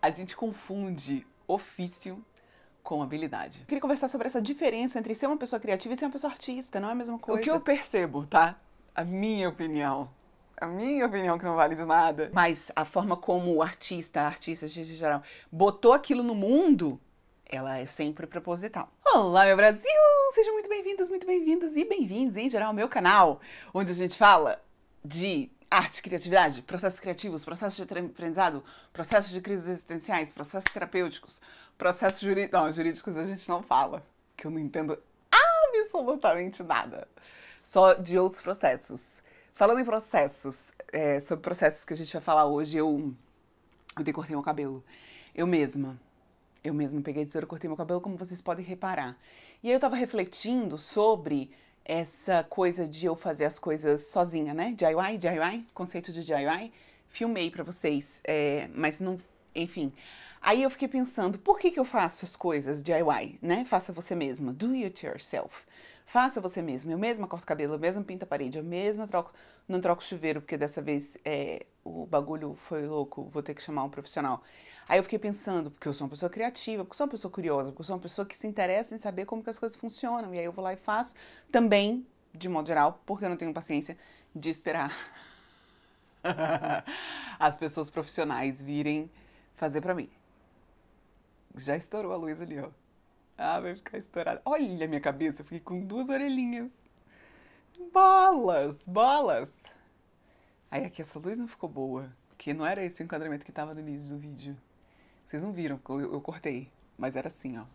A gente confunde ofício com habilidade. Eu queria conversar sobre essa diferença entre ser uma pessoa criativa e ser uma pessoa artista, não é a mesma coisa. O que eu percebo, tá? A minha opinião que não vale de nada, mas a forma como o artistas em geral, botou aquilo no mundo, ela é sempre proposital. Olá, meu Brasil! Sejam muito bem-vindos e bem-vindos, em geral, ao meu canal, onde a gente fala de arte, criatividade, processos criativos, processos de aprendizado, processos de crises existenciais, processos terapêuticos, processos jurídicos. Não, jurídicos a gente não fala, que eu não entendo absolutamente nada. Só de outros processos. Falando em processos, sobre processos que a gente vai falar hoje, eu decortei meu cabelo. Eu mesma peguei a tesoura e cortei meu cabelo, como vocês podem reparar. E aí eu tava refletindo sobre essa coisa de eu fazer as coisas sozinha, né? DIY, conceito de DIY. Filmei pra vocês, mas não... Enfim. Aí eu fiquei pensando, por que eu faço as coisas DIY, né? Faça você mesma, do it yourself. Faça você mesma. Eu mesma corto cabelo, eu mesma pinto a parede, eu mesma não troco chuveiro, porque dessa vez o bagulho foi louco, vou ter que chamar um profissional. Aí eu fiquei pensando, porque eu sou uma pessoa criativa, porque eu sou uma pessoa curiosa, porque eu sou uma pessoa que se interessa em saber como que as coisas funcionam. E aí eu vou lá e faço também, de modo geral, porque eu não tenho paciência de esperar as pessoas profissionais virem fazer pra mim. Já estourou a luz ali, ó. Ah, vai ficar estourada. Olha a minha cabeça, eu fiquei com duas orelhinhas. Bolas! Aí aqui essa luz não ficou boa, porque não era esse o enquadramento que tava no início do vídeo. Vocês não viram, eu cortei, mas era assim, ó.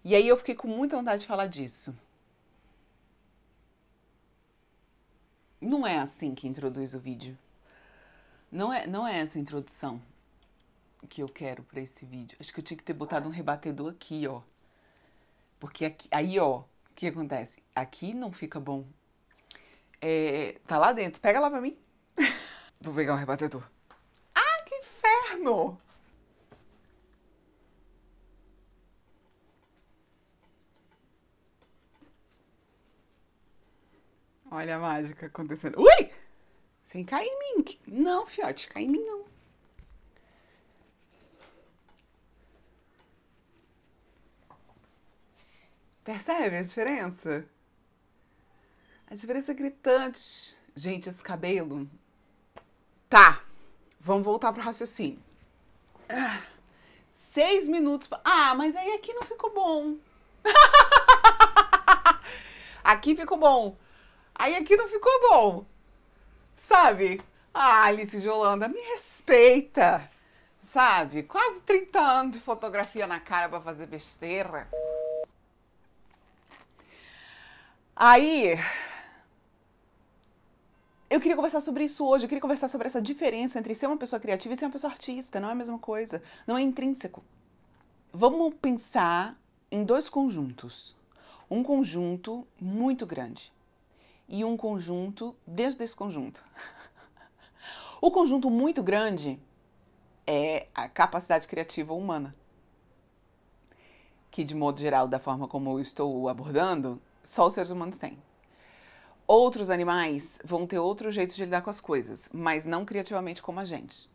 E aí eu fiquei com muita vontade de falar disso. Não é assim que introduz o vídeo. Não é essa a introdução que eu quero pra esse vídeo. Acho que eu tinha que ter botado um rebatedor aqui, ó. Porque aqui, aí, ó, o que acontece? Aqui não fica bom. Tá lá dentro. Pega lá pra mim. Vou pegar um rebatedor. Ah, que inferno! Olha a mágica acontecendo. Ui! Sem cair em mim. Não, fiote, cair em mim não. Percebe a diferença? A diferença é gritante. Gente, esse cabelo... Tá, vamos voltar pro raciocínio. 6 minutos... mas aí aqui não ficou bom. Aqui ficou bom. Aí aqui não ficou bom. Sabe? Alice de Holanda, me respeita. Sabe? Quase 30 anos de fotografia na cara pra fazer besteira. Aí, eu queria conversar sobre isso hoje, eu queria conversar sobre essa diferença entre ser uma pessoa criativa e ser uma pessoa artista, não é a mesma coisa, não é intrínseco. Vamos pensar em dois conjuntos, um conjunto muito grande e um conjunto dentro desse conjunto. O conjunto muito grande é a capacidade criativa humana, que de modo geral, da forma como eu estou abordando, só os seres humanos têm. Outros animais vão ter outro jeito de lidar com as coisas, mas não criativamente como a gente.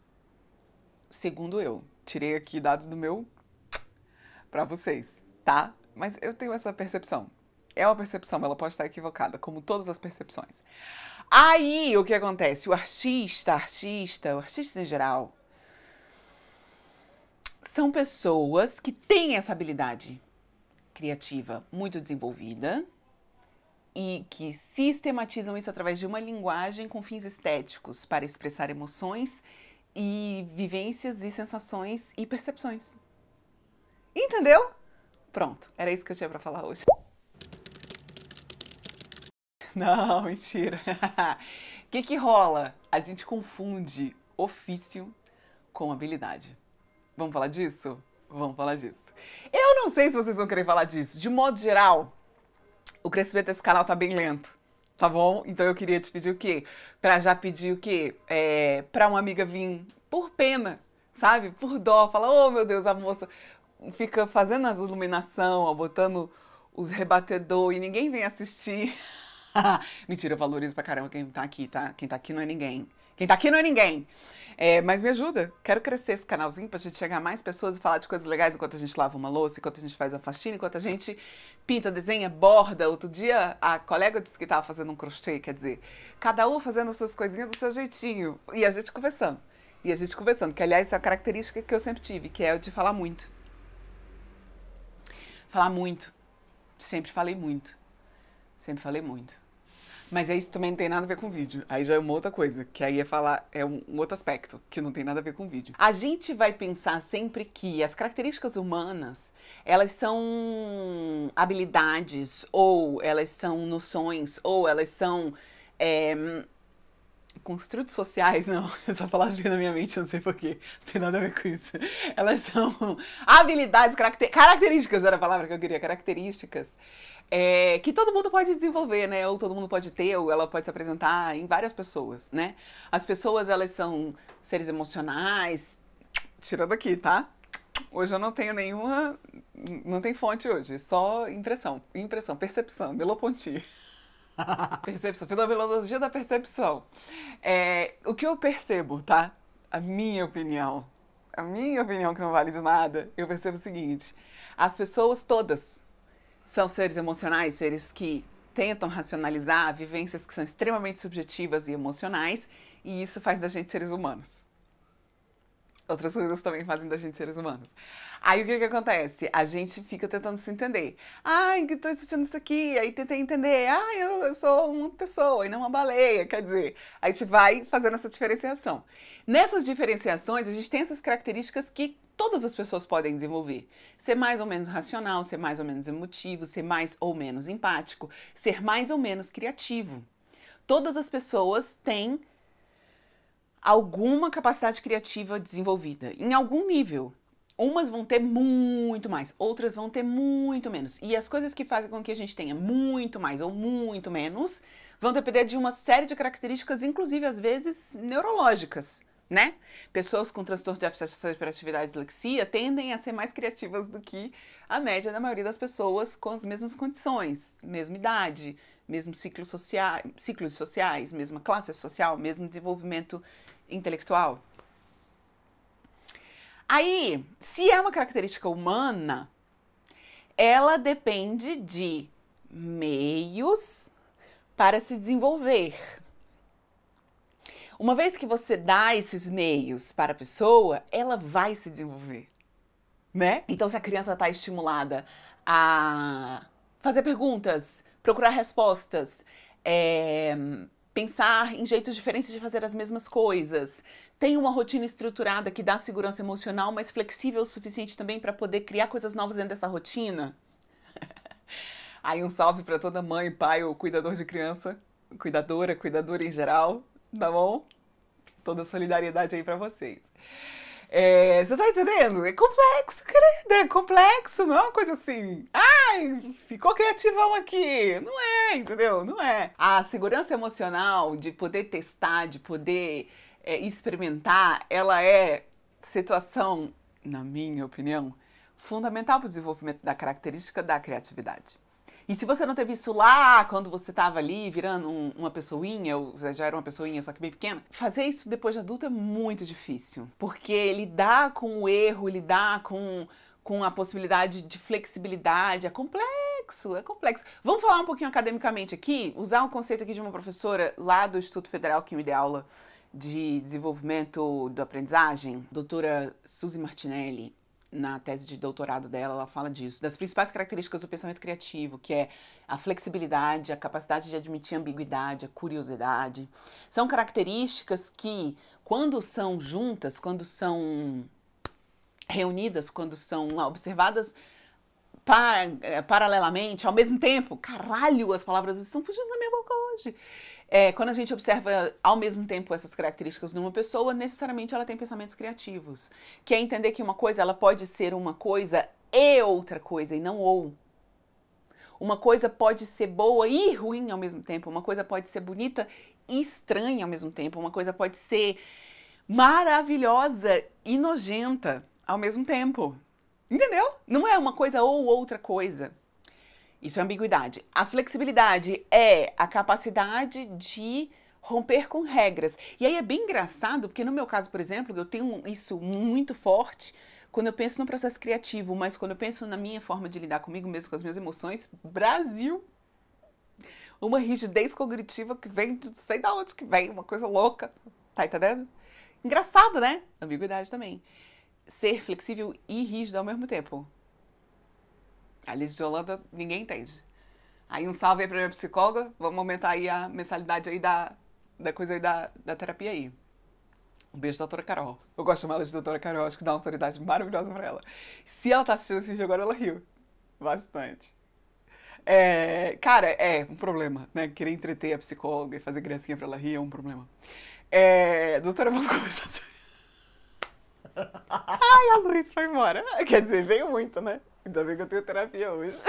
Segundo eu. Tirei aqui dados do meu pra vocês, tá? Mas eu tenho essa percepção. É uma percepção, ela pode estar equivocada, como todas as percepções. Aí, o que acontece? O artista em geral, são pessoas que têm essa habilidade criativa muito desenvolvida, e que sistematizam isso através de uma linguagem com fins estéticos para expressar emoções e vivências e sensações e percepções. Entendeu? Pronto, era isso que eu tinha pra falar hoje. Não, mentira. O que rola? A gente confunde ofício com habilidade. Vamos falar disso? Vamos falar disso. Eu não sei se vocês vão querer falar disso. De modo geral, o crescimento desse canal tá bem lento, tá bom? Então eu queria te pedir o quê? Pra já pedir o quê? Pra uma amiga vir por pena, sabe? Por dó. Fala, oh meu Deus, a moça fica fazendo as iluminação, ó, botando os rebatedor e ninguém vem assistir. Mentira, eu valorizo pra caramba quem tá aqui, tá? Quem tá aqui não é ninguém. Quem tá aqui não é ninguém. Mas me ajuda. Quero crescer esse canalzinho pra gente chegar a mais pessoas e falar de coisas legais enquanto a gente lava uma louça, enquanto a gente faz a faxina, enquanto a gente pinta, desenha, borda. Outro dia, a colega disse que tava fazendo um crochê, quer dizer, cada um fazendo as suas coisinhas do seu jeitinho. E a gente conversando. Que aliás é a característica que eu sempre tive, que é o de falar muito. Falar muito. Sempre falei muito. Sempre falei muito. Mas isso também não tem nada a ver com vídeo. Aí já é uma outra coisa, que aí é um outro aspecto, que não tem nada a ver com vídeo. A gente vai pensar sempre que as características humanas, elas são habilidades, ou elas são noções, ou elas são construtos sociais, não. Essa palavra veio na minha mente, não sei porquê. Não tem nada a ver com isso. Elas são habilidades, características era a palavra que eu queria, características. Que todo mundo pode desenvolver, né? Ou todo mundo pode ter, ou ela pode se apresentar em várias pessoas, né? As pessoas, elas são seres emocionais. Tirando aqui, tá? Hoje eu não tenho nenhuma... Não tem fonte hoje, só impressão, percepção, Merleau-Ponty. Percepção, fenomenologia da percepção. O que eu percebo, tá? A minha opinião que não vale de nada, eu percebo o seguinte: as pessoas todas são seres emocionais, seres que tentam racionalizar vivências que são extremamente subjetivas e emocionais, e isso faz da gente seres humanos. Outras coisas também fazem da gente seres humanos. Aí o que acontece? A gente fica tentando se entender. Que tô assistindo isso aqui, aí tentei entender. Eu sou uma pessoa e não uma baleia. Quer dizer, a gente vai fazendo essa diferenciação. Nessas diferenciações, a gente tem essas características que todas as pessoas podem desenvolver. Ser mais ou menos racional, ser mais ou menos emotivo, ser mais ou menos empático, ser mais ou menos criativo. Todas as pessoas têm alguma capacidade criativa desenvolvida, em algum nível. Umas vão ter muito mais, outras vão ter muito menos. E as coisas que fazem com que a gente tenha muito mais ou muito menos vão depender de uma série de características, inclusive às vezes neurológicas, né? Pessoas com transtorno de déficit de hiperatividade e dislexia tendem a ser mais criativas do que a média da maioria das pessoas com as mesmas condições, mesma idade, mesmo ciclos sociais, mesma classe social, mesmo desenvolvimento intelectual. Aí, se é uma característica humana, ela depende de meios para se desenvolver. Uma vez que você dá esses meios para a pessoa, ela vai se desenvolver, né? Então, se a criança está estimulada a fazer perguntas, procurar respostas, pensar em jeitos diferentes de fazer as mesmas coisas, tem uma rotina estruturada que dá segurança emocional, mas flexível o suficiente também para poder criar coisas novas dentro dessa rotina. Aí um salve para toda mãe, pai ou cuidador de criança, cuidadora em geral, tá bom? Toda solidariedade aí para vocês. Você tá entendendo? É complexo, querida, é complexo, não é uma coisa assim, ficou criativão aqui. Não é, entendeu? Não é. A segurança emocional de poder testar, de poder experimentar, ela é situação, na minha opinião, fundamental para o desenvolvimento da característica da criatividade. E se você não teve isso lá, quando você estava ali virando uma pessoinha, ou você já era uma pessoinha, só que bem pequena, fazer isso depois de adulto é muito difícil. Porque lidar com o erro, lidar com a possibilidade de flexibilidade é complexo, é complexo. Vamos falar um pouquinho academicamente aqui, usar um conceito aqui de uma professora lá do Instituto Federal que me deu aula de desenvolvimento da aprendizagem, doutora Suzy Martinelli. Na tese de doutorado dela, ela fala disso, das principais características do pensamento criativo, que é a flexibilidade, a capacidade de admitir ambiguidade, a curiosidade. São características que, quando são juntas, quando são reunidas, quando são observadas paralelamente, ao mesmo tempo, caralho, as palavras estão fugindo da minha boca hoje. Quando a gente observa ao mesmo tempo essas características numa pessoa, necessariamente ela tem pensamentos criativos. Que é entender que uma coisa ela pode ser uma coisa e outra coisa, e não ou. Uma coisa pode ser boa e ruim ao mesmo tempo. Uma coisa pode ser bonita e estranha ao mesmo tempo. Uma coisa pode ser maravilhosa e nojenta ao mesmo tempo. Entendeu? Não é uma coisa ou outra coisa. Isso é ambiguidade. A flexibilidade é a capacidade de romper com regras. E aí é bem engraçado, porque no meu caso, por exemplo, eu tenho isso muito forte quando eu penso no processo criativo, mas quando eu penso na minha forma de lidar comigo mesmo, com as minhas emoções, Brasil, uma rigidez cognitiva que vem de não sei de onde que vem, uma coisa louca, tá entendendo? Engraçado, né? Ambiguidade também. Ser flexível e rígido ao mesmo tempo. A Liz de Holanda, ninguém entende. Aí um salve aí pra minha psicóloga, vamos aumentar aí a mensalidade aí da coisa aí da terapia aí. Um beijo, doutora Carol. Eu gosto de chamar ela de doutora Carol, acho que dá uma autoridade maravilhosa pra ela. Se ela tá assistindo esse vídeo agora, ela riu. Bastante. Cara, é um problema, né? Querer entreter a psicóloga e fazer gracinha pra ela rir é um problema. Doutora, vamos começar. Ai, a Luiz foi embora. Quer dizer, veio muito, né? Ainda bem que eu tenho terapia hoje.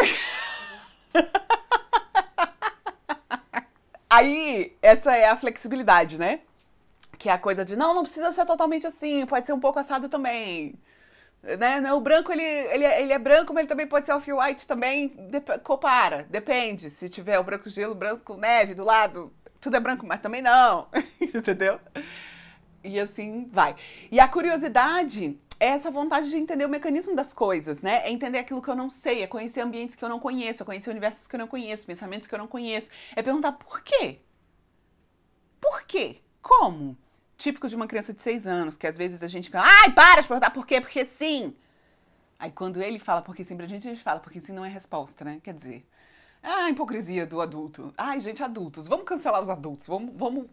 Aí, essa é a flexibilidade, né? Que é a coisa de, não precisa ser totalmente assim, pode ser um pouco assado também. Né? O branco, ele é branco, mas ele também pode ser off-white também, compara, depende. Se tiver o branco gelo, branco neve do lado, tudo é branco, mas também não. Entendeu? E assim vai. E a curiosidade é essa vontade de entender o mecanismo das coisas, né? É entender aquilo que eu não sei, é conhecer ambientes que eu não conheço, é conhecer universos que eu não conheço, pensamentos que eu não conheço. É perguntar por quê? Por quê? Como? Típico de uma criança de 6 anos, que às vezes a gente fala, ai, para de perguntar por quê, porque sim. Aí quando ele fala porque sim pra gente, a gente fala porque sim não é resposta, né? Quer dizer, a hipocrisia do adulto. Ai, gente, adultos, vamos cancelar os adultos, vamos...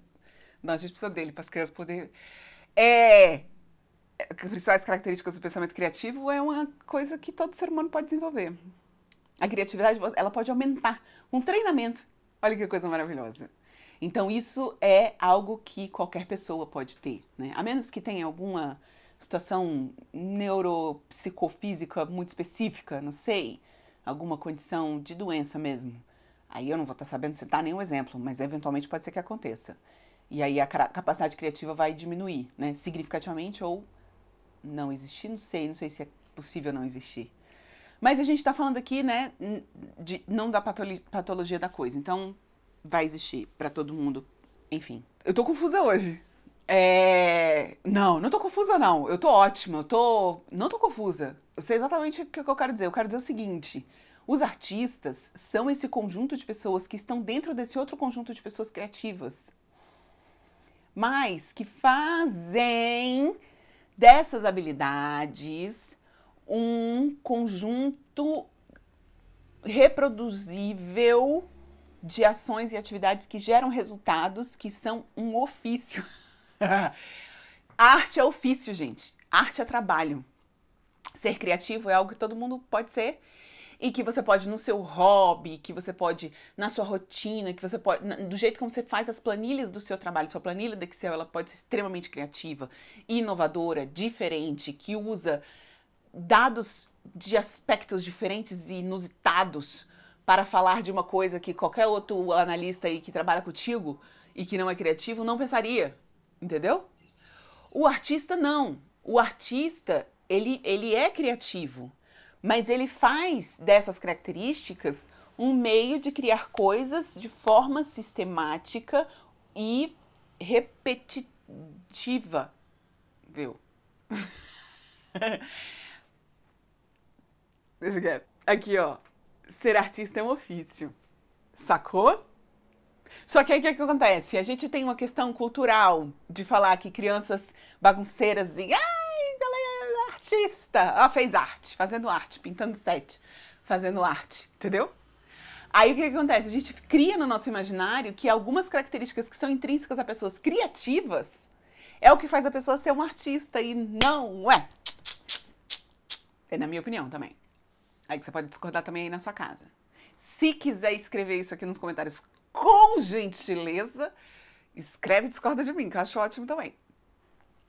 Não, a gente precisa dele para as crianças poderem... Principais características do pensamento criativo é uma coisa que todo ser humano pode desenvolver. A criatividade, ela pode aumentar. Um treinamento. Olha que coisa maravilhosa. Então, isso é algo que qualquer pessoa pode ter, né? A menos que tenha alguma situação neuropsicofísica muito específica, não sei, alguma condição de doença mesmo. Aí eu não vou estar sabendo citar nenhum exemplo, mas eventualmente pode ser que aconteça. E aí a capacidade criativa vai diminuir, né? Significativamente ou não existir, não sei se é possível não existir. Mas a gente está falando aqui, né, não da patologia da coisa, então vai existir para todo mundo, enfim. Eu tô confusa hoje. Não tô confusa não, eu tô ótima, não tô confusa. Eu sei exatamente o que eu quero dizer, eu quero dizer o seguinte, os artistas são esse conjunto de pessoas que estão dentro desse outro conjunto de pessoas criativas, mas que fazem dessas habilidades um conjunto reproduzível de ações e atividades que geram resultados que são um ofício. A arte é ofício, gente. Arte é trabalho. Ser criativo é algo que todo mundo pode ser e que você pode no seu hobby, que você pode na sua rotina, que você pode do jeito como você faz as planilhas do seu trabalho. Sua planilha do Excel, ela pode ser extremamente criativa, inovadora, diferente, que usa dados de aspectos diferentes e inusitados para falar de uma coisa que qualquer outro analista aí que trabalha contigo e que não é criativo não pensaria, entendeu? O artista não. O artista, ele é criativo, mas ele faz dessas características um meio de criar coisas de forma sistemática e repetitiva, viu? Deixa quieto. Aqui, ó. Ser artista é um ofício. Sacou? Só que aí o que acontece? A gente tem uma questão cultural de falar que crianças bagunceiras e... Ai, galera, artista! Fez arte, fazendo arte, pintando set, fazendo arte, entendeu? Aí o que acontece? A gente cria no nosso imaginário que algumas características que são intrínsecas a pessoas criativas é o que faz a pessoa ser um artista e não é. É na minha opinião também. Aí que você pode discordar também aí na sua casa. Se quiser escrever isso aqui nos comentários com gentileza, escreve e discorda de mim, que eu acho ótimo também.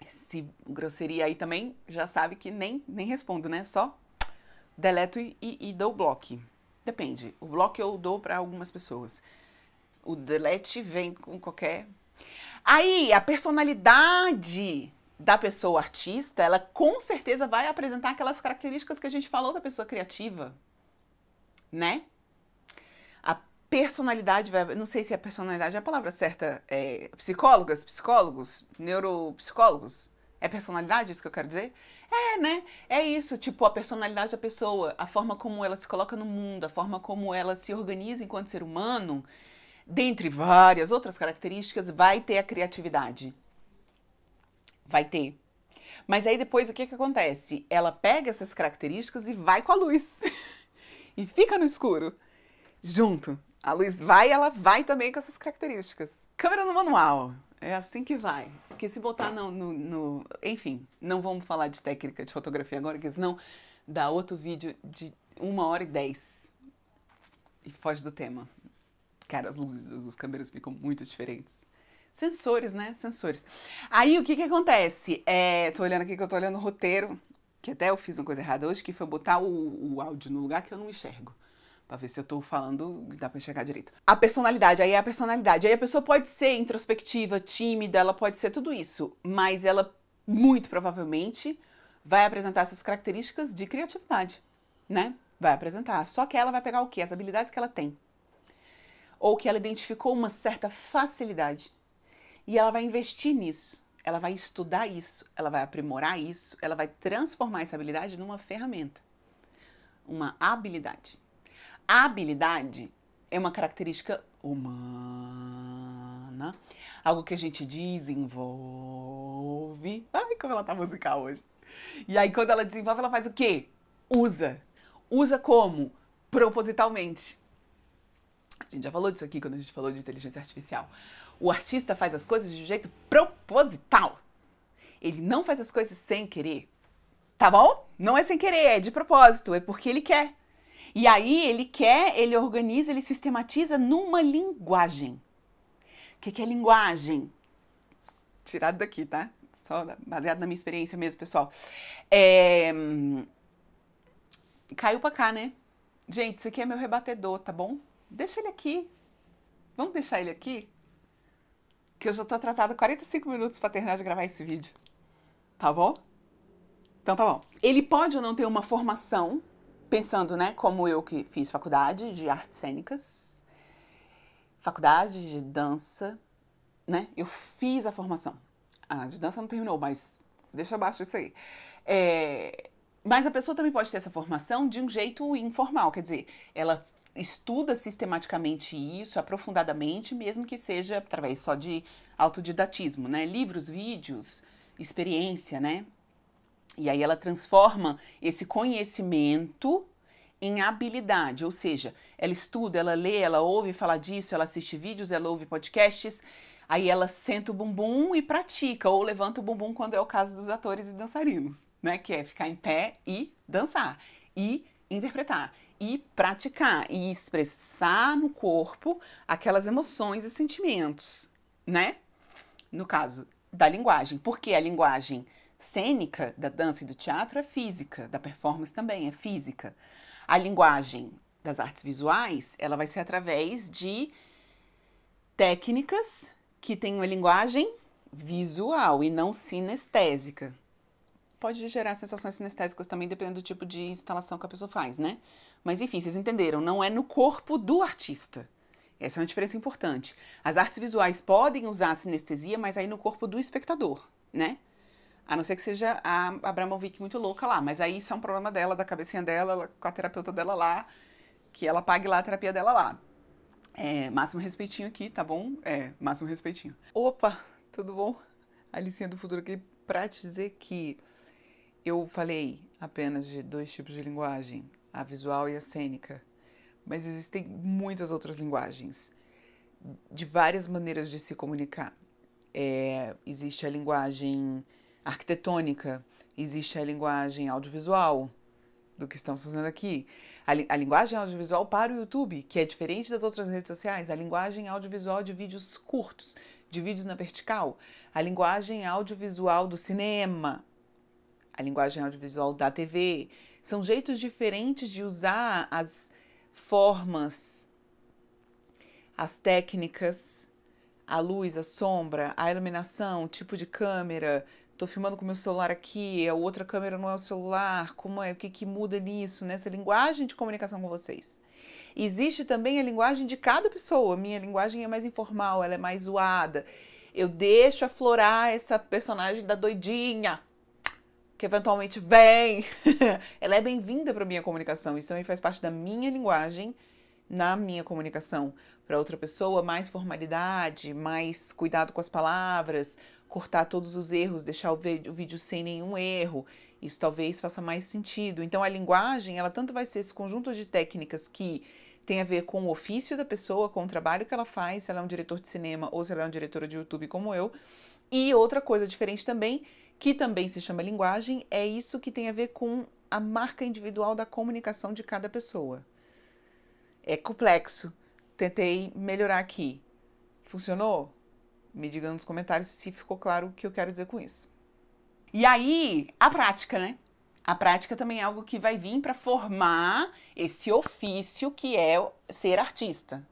Se grosseria aí também, já sabe que nem respondo, né? Só deleto e dou bloco. Depende. O bloco eu dou para algumas pessoas. O delete vem com qualquer... Aí, a personalidade da pessoa artista, ela com certeza vai apresentar aquelas características que a gente falou da pessoa criativa, né? A personalidade, não sei se a personalidade é a palavra certa, psicólogos, neuropsicólogos, é personalidade isso que eu quero dizer? Né? É isso, tipo, a personalidade da pessoa, a forma como ela se coloca no mundo, a forma como ela se organiza enquanto ser humano, dentre várias outras características, vai ter a criatividade. Vai ter. Mas aí depois o que acontece? Ela pega essas características e vai com a luz. E fica no escuro, junto. A luz vai e ela vai também com essas características. Câmera no manual. É assim que vai. Porque se botar enfim, não vamos falar de técnica de fotografia agora, porque senão dá outro vídeo de 1h10 e foge do tema. Cara, as luzes das câmeras ficam muito diferentes. Sensores, né? Sensores. Aí, o que acontece? Tô olhando aqui que eu tô olhando o roteiro, que até eu fiz uma coisa errada hoje, que foi botar o áudio no lugar que eu não enxergo. Pra ver se eu tô falando, dá pra enxergar direito. A personalidade, aí é a personalidade. Aí a pessoa pode ser introspectiva, tímida, ela pode ser tudo isso. Mas ela, muito provavelmente, vai apresentar essas características de criatividade, né? Vai apresentar. Só que ela vai pegar o quê? As habilidades que ela tem. Ou que ela identificou uma certa facilidade. E ela vai investir nisso. Ela vai estudar isso. Ela vai aprimorar isso. Ela vai transformar essa habilidade numa ferramenta. Uma habilidade. A habilidade é uma característica humana, algo que a gente desenvolve. Ai, como ela tá musical hoje. E aí, quando ela desenvolve, ela faz o quê? Usa. Usa como? Propositalmente. A gente já falou disso aqui quando a gente falou de inteligência artificial. O artista faz as coisas de um jeito proposital. Ele não faz as coisas sem querer. Tá bom? Não é sem querer, é de propósito, é porque ele quer. E aí ele organiza, ele sistematiza numa linguagem. O que é linguagem? Tirado daqui, tá? Só baseado na minha experiência mesmo, pessoal. Caiu pra cá, né? Gente, esse aqui é meu rebatedor, tá bom? Deixa ele aqui. Vamos deixar ele aqui? Que eu já tô atrasada 45 minutos pra terminar de gravar esse vídeo. Tá bom? Então tá bom. Ele pode ou não ter uma formação, pensando, né, como eu que fiz faculdade de artes cênicas, faculdade de dança, né? Eu fiz a formação. A de dança não terminou, mas deixa abaixo isso aí. Mas a pessoa também pode ter essa formação de um jeito informal, quer dizer, ela estuda sistematicamente isso, aprofundadamente, mesmo que seja através só de autodidatismo, né? Livros, vídeos, experiência, né? E aí ela transforma esse conhecimento em habilidade, ou seja, ela estuda, ela lê, ela ouve falar disso, ela assiste vídeos, ela ouve podcasts, aí ela senta o bumbum e pratica, ou levanta o bumbum quando é o caso dos atores e dançarinos, né? Que é ficar em pé e dançar, e interpretar, e praticar, e expressar no corpo aquelas emoções e sentimentos, né? No caso da linguagem, porque a linguagem cênica da dança e do teatro é física, da performance também é física. A linguagem das artes visuais, ela vai ser através de técnicas que têm uma linguagem visual e não sinestésica. Pode gerar sensações sinestésicas também, dependendo do tipo de instalação que a pessoa faz, né? Mas enfim, vocês entenderam, não é no corpo do artista. Essa é uma diferença importante. As artes visuais podem usar a sinestesia, mas aí no corpo do espectador, né? A não ser que seja a Abramovic muito louca lá, mas aí isso é um problema dela, da cabecinha dela, com a terapeuta dela lá, que ela pague lá a terapia dela lá. Máximo respeitinho aqui, tá bom? Máximo respeitinho. Opa, tudo bom? Alicinha do Futuro aqui pra te dizer que eu falei apenas de 2 tipos de linguagem, a visual e a cênica, mas existem muitas outras linguagens, de várias maneiras de se comunicar. Existe a linguagem arquitetônica, existe a linguagem audiovisual, do que estamos fazendo aqui. A linguagem audiovisual para o YouTube, que é diferente das outras redes sociais, a linguagem audiovisual de vídeos curtos, de vídeos na vertical, a linguagem audiovisual do cinema, a linguagem audiovisual da TV. São jeitos diferentes de usar as formas, as técnicas, a luz, a sombra, a iluminação, o tipo de câmera. Tô filmando com o meu celular aqui, a outra câmera não é o celular, como é, o que muda nisso, nessa linguagem de comunicação com vocês. Existe também a linguagem de cada pessoa. Minha linguagem é mais informal, ela é mais zoada. Eu deixo aflorar essa personagem da doidinha, que eventualmente vem. Ela é bem-vinda para minha comunicação. Isso também faz parte da minha linguagem na minha comunicação. Para outra pessoa, mais formalidade, mais cuidado com as palavras, cortar todos os erros, deixar o vídeo sem nenhum erro. Isso talvez faça mais sentido. Então, a linguagem, ela tanto vai ser esse conjunto de técnicas que tem a ver com o ofício da pessoa, com o trabalho que ela faz, se ela é um diretor de cinema ou se ela é uma diretora de YouTube como eu. E outra coisa diferente também, que também se chama linguagem, é isso que tem a ver com a marca individual da comunicação de cada pessoa. É complexo. Tentei melhorar aqui. Funcionou? Me diga nos comentários se ficou claro o que eu quero dizer com isso. E aí, a prática, né? A prática também é algo que vai vir para formar esse ofício que é ser artista.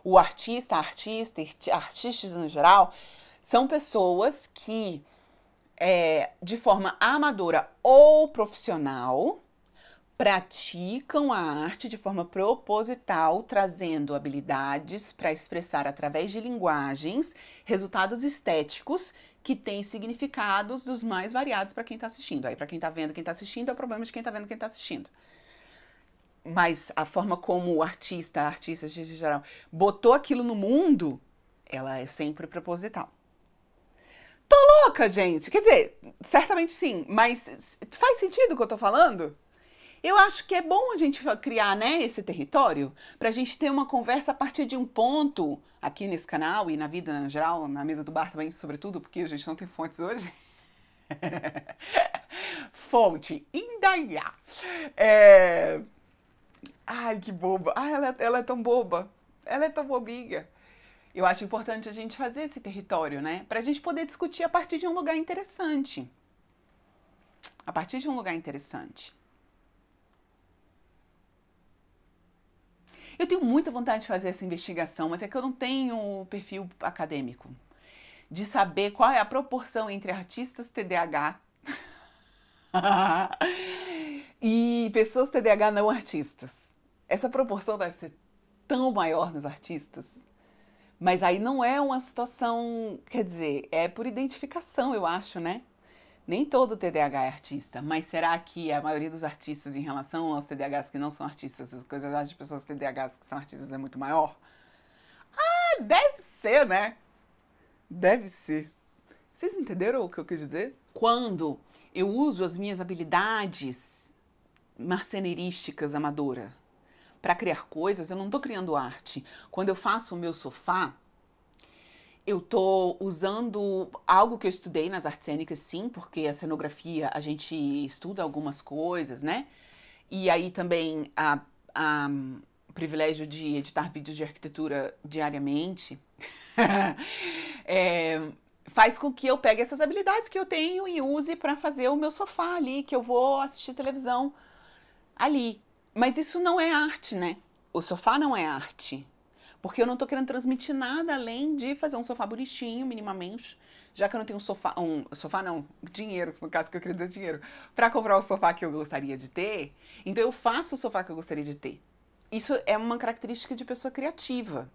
O artista, artistas no geral, são pessoas que, de forma amadora ou profissional, praticam a arte de forma proposital, trazendo habilidades para expressar através de linguagens resultados estéticos que têm significados dos mais variados para quem está assistindo. Aí, para quem está vendo, quem está assistindo, é o problema de quem está vendo, quem está assistindo. Mas a forma como o artista em geral, botou aquilo no mundo, ela é sempre proposital. Tô louca, gente! Quer dizer, certamente sim, mas faz sentido o que eu tô falando? Eu acho que é bom a gente criar, né, esse território para a gente ter uma conversa a partir de um ponto aqui nesse canal e na vida em geral, na mesa do bar também, sobretudo, porque a gente não tem fontes hoje. Fonte, Indaiá. Ai, que boba. Ai, ela é tão boba. Ela é tão bobinha. Eu acho importante a gente fazer esse território, né, para a gente poder discutir a partir de um lugar interessante. A partir de um lugar interessante. Eu tenho muita vontade de fazer essa investigação, mas é que eu não tenho perfil acadêmico de saber qual é a proporção entre artistas TDAH e pessoas TDAH não artistas. Essa proporção deve ser tão maior nos artistas, mas aí não é uma situação, quer dizer, é por identificação, eu acho, né? Nem todo TDAH é artista, mas será que a maioria dos artistas em relação aos TDAHs que não são artistas, as coisas de pessoas TDAHs que são artistas é muito maior? Ah, deve ser, né? Deve ser. Vocês entenderam o que eu quis dizer? Quando eu uso as minhas habilidades marceneirísticas amadora para criar coisas, eu não estou criando arte. Quando eu faço o meu sofá, eu tô usando algo que eu estudei nas artes cênicas, sim, porque a cenografia a gente estuda algumas coisas, né? E aí também o privilégio de editar vídeos de arquitetura diariamente faz com que eu pegue essas habilidades que eu tenho e use para fazer o meu sofá ali, que eu vou assistir televisão ali. Mas isso não é arte, né? O sofá não é arte. Porque eu não tô querendo transmitir nada além de fazer um sofá bonitinho, minimamente. Já que eu não tenho dinheiro, no caso que eu queria dizer dinheiro, para comprar o sofá que eu gostaria de ter, então eu faço o sofá que eu gostaria de ter. Isso é uma característica de pessoa criativa.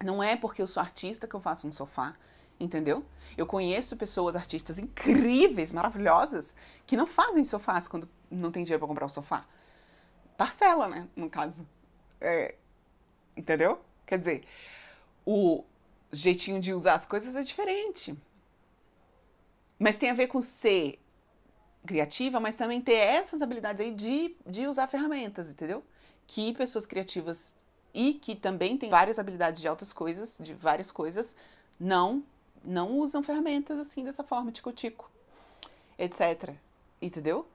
Não é porque eu sou artista que eu faço um sofá, entendeu? Eu conheço pessoas, artistas incríveis, maravilhosas, que não fazem sofás quando não tem dinheiro para comprar o sofá. Parcela, né, no caso. Entendeu? Quer dizer, o jeitinho de usar as coisas é diferente. Mas tem a ver com ser criativa, mas também ter essas habilidades aí de usar ferramentas, entendeu? Que pessoas criativas e que também têm várias habilidades de outras coisas, de várias coisas, não usam ferramentas assim, dessa forma, tico-tico, etc. Entendeu?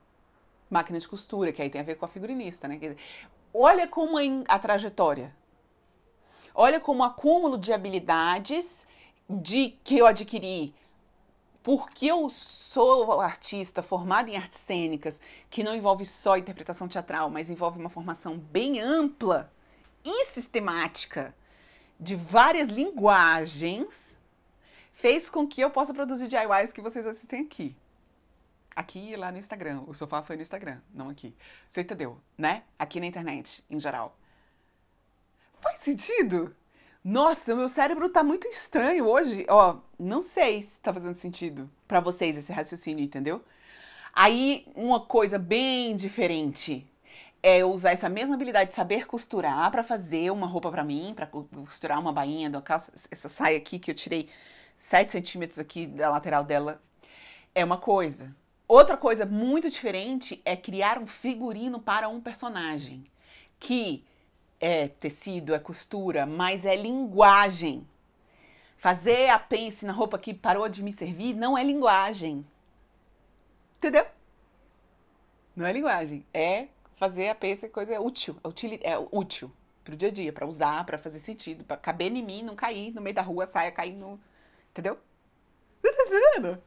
Máquina de costura, que aí tem a ver com a figurinista, né? Quer dizer, olha como a trajetória. Olha como o acúmulo de habilidades que eu adquiri porque eu sou artista formada em artes cênicas, que não envolve só interpretação teatral, mas envolve uma formação bem ampla e sistemática de várias linguagens, fez com que eu possa produzir DIYs que vocês assistem aqui. Aqui e lá no Instagram. O sofá foi no Instagram, não aqui. Você entendeu, né? Aqui na internet, em geral. sentido? Nossa, o meu cérebro tá muito estranho hoje. Ó, não sei se tá fazendo sentido pra vocês esse raciocínio, entendeu? Aí, uma coisa bem diferente é eu usar essa mesma habilidade de saber costurar pra fazer uma roupa pra mim, pra costurar uma bainha de uma calça. Essa saia aqui que eu tirei 7 centímetros aqui da lateral dela é uma coisa. Outra coisa muito diferente é criar um figurino para um personagem, que é tecido, é costura, mas é linguagem. Fazer a pence na roupa que parou de me servir não é linguagem. Entendeu? Não é linguagem. É fazer a pence coisa útil. É útil pro dia a dia, pra usar, pra fazer sentido, pra caber em mim, não cair no meio da rua, saia cair no... Entendeu? Tá entendendo?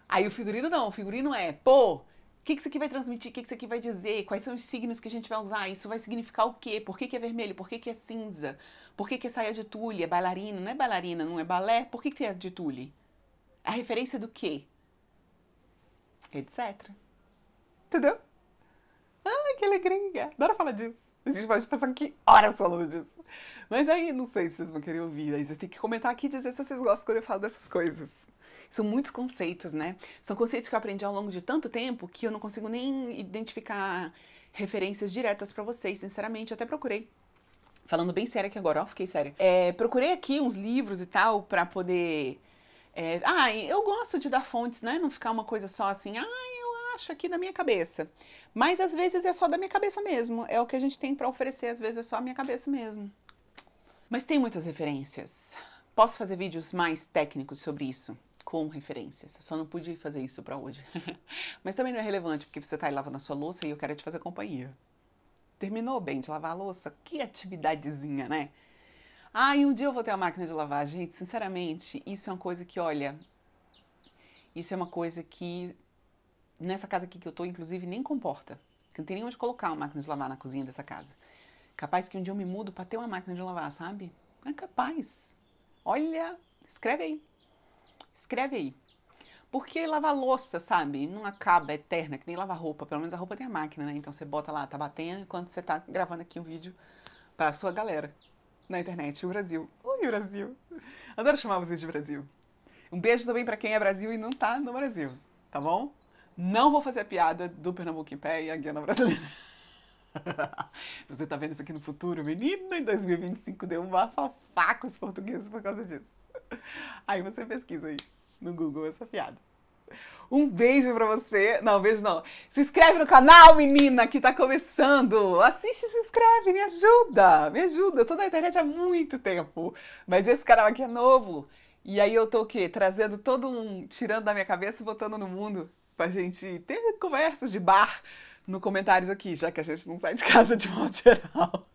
Aí o figurino não. O figurino é, pô, o que isso aqui vai transmitir? O que isso aqui vai dizer? Quais são os signos que a gente vai usar? Isso vai significar o quê? Por que é vermelho? Por que é cinza? Por que é saia de tule? É bailarina? Não é bailarina? Não é balé? Por que é de tule? A referência do quê? Etc. Entendeu? Ai, que alegria. Adoro falar disso. A gente pode passar aqui horas falando disso. Mas aí, não sei se vocês vão querer ouvir. Aí vocês têm que comentar aqui e dizer se vocês gostam quando eu falo dessas coisas. São muitos conceitos, né? São conceitos que eu aprendi ao longo de tanto tempo que eu não consigo nem identificar referências diretas pra vocês, sinceramente. Eu até procurei. Falando bem sério aqui agora, ó, fiquei séria. Procurei aqui uns livros e tal pra poder... eu gosto de dar fontes, né? Não ficar uma coisa só assim, eu acho aqui da minha cabeça. Mas às vezes é só da minha cabeça mesmo. É o que a gente tem pra oferecer, às vezes é só a minha cabeça mesmo. Mas tem muitas referências. Posso fazer vídeos mais técnicos sobre isso, com referências. Só não pude fazer isso pra hoje. Mas também não é relevante, porque você tá aí lavando a sua louça e eu quero te fazer companhia. Terminou bem de lavar a louça? Que atividadezinha, né? E um dia eu vou ter a máquina de lavar. Gente, sinceramente, isso é uma coisa que, olha... Isso é uma coisa que... Nessa casa aqui que eu tô, inclusive, nem comporta. Que não tem nem onde colocar uma máquina de lavar na cozinha dessa casa. Capaz que um dia eu me mudo pra ter uma máquina de lavar, sabe? É capaz. Olha, escreve aí. Escreve aí. Porque lavar louça, sabe? Não acaba, é eterna, que nem lavar roupa. Pelo menos a roupa tem a máquina, né? Então você bota lá, tá batendo, enquanto você tá gravando aqui um vídeo pra sua galera na internet. O Brasil. Oi, Brasil. Adoro chamar vocês de Brasil. Um beijo também pra quem é Brasil e não tá no Brasil, tá bom? Não vou fazer a piada do Pernambuco em pé e a Guiana brasileira. Se você tá vendo isso aqui no futuro, menino, em 2025 deu um bafafá com os portugueses por causa disso. Aí você pesquisa aí no Google essa piada. Um beijo pra você. Não, beijo não. Se inscreve no canal, menina, que tá começando. Assiste e se inscreve, me ajuda. Me ajuda. Eu tô na internet há muito tempo. Mas esse canal aqui é novo. E aí eu tô o quê? Trazendo tirando da minha cabeça e botando no mundo pra gente ter conversas de bar no comentários aqui, já que a gente não sai de casa de modo geral.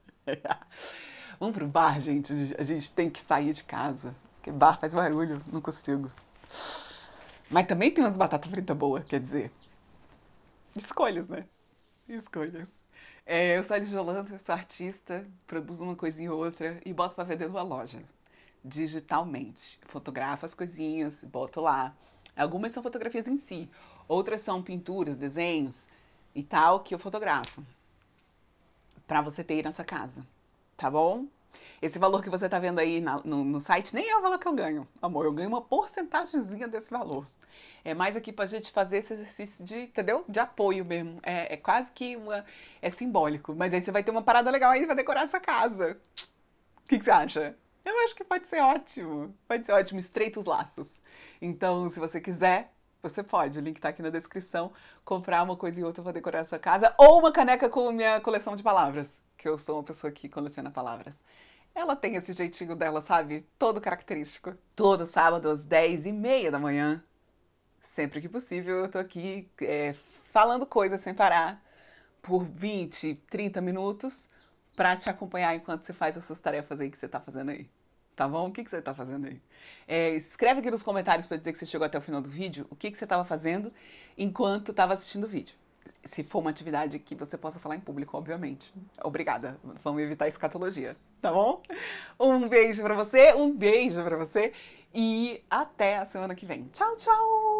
Vamos pro bar, gente. A gente tem que sair de casa. Porque bar faz barulho, não consigo. Mas também tem umas batatas fritas boas, quer dizer. Escolhas, né? Escolhas. Eu sou a Ligia Holanda, sou artista, produzo uma coisinha ou outra e boto pra vender numa loja. Digitalmente. Fotografo as coisinhas, boto lá. Algumas são fotografias em si, outras são pinturas, desenhos e tal que eu fotografo. Pra você ter aí na sua casa, tá bom? Esse valor que você tá vendo aí no site nem é o valor que eu ganho, amor. Eu ganho uma porcentagemzinha desse valor. É mais aqui pra gente fazer esse exercício de, entendeu? De apoio mesmo. É quase que é simbólico. Mas aí você vai ter uma parada legal aí pra decorar essa casa. O que você acha? Eu acho que pode ser ótimo. Pode ser ótimo, estreita os laços. Então, se você quiser, você pode. O link tá aqui na descrição. Comprar uma coisa e outra pra decorar a sua casa. Ou uma caneca com minha coleção de palavras. Que eu sou uma pessoa que coleciona palavras. Ela tem esse jeitinho dela, sabe? Todo característico. Todo sábado às 10h30 da manhã. Sempre que possível, eu tô aqui falando coisas sem parar. Por 20, 30 minutos. Pra te acompanhar enquanto você faz as suas tarefas aí que você tá fazendo aí. Tá bom? O que você tá fazendo aí? Escreve aqui nos comentários pra dizer que você chegou até o final do vídeo. O que você tava fazendo enquanto tava assistindo o vídeo. Se for uma atividade que você possa falar em público, obviamente. Obrigada. Vamos evitar escatologia. Tá bom? Um beijo pra você. Um beijo pra você. E até a semana que vem. Tchau, tchau!